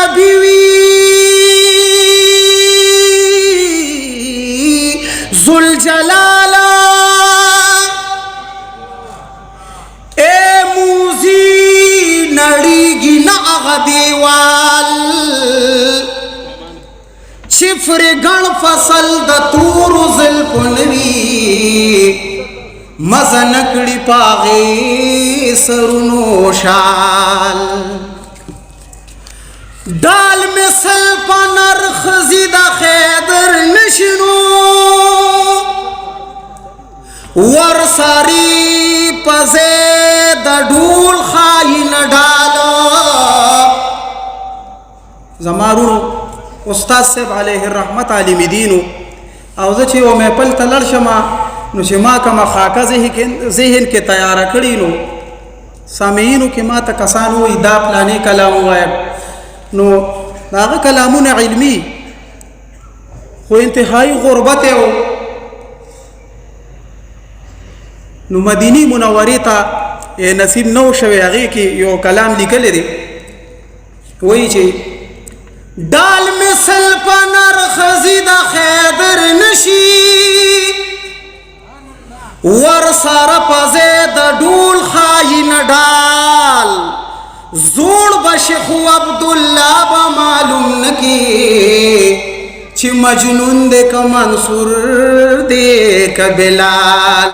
نبی وی ذوالجلالا اے موزی نړیږي نه هغه دیوال شفر گن فصل د تور زلفو نوی مزه نکړي پاغې سرونو شال ډال مثل په نرخ زید خیدر نشینو ورساری پزې د ډول خاين ډاله زمارونو استاد صاحب علیه الرحمت عالم دینو او زه چې و مې پل تلل شمه نو چې ما کومه خاکه ذهن کې تیار کړی نو سامعینو کې ما ته کسانو وایي دا پلانې کلام ووایم نو هغه کلامونه علمي خو انتهایی غربت و نو مدینی منورې ته نصیب نو شوی هغې کې یو کلام لیکلی دی وایي چې ډال مثل په نرخ زید خیدر نشي ورسره پزې د ډول خاين ډال زوړ بشي خو عبدالله به معلوم نکي چې مجنون دی که منصور دی که بلال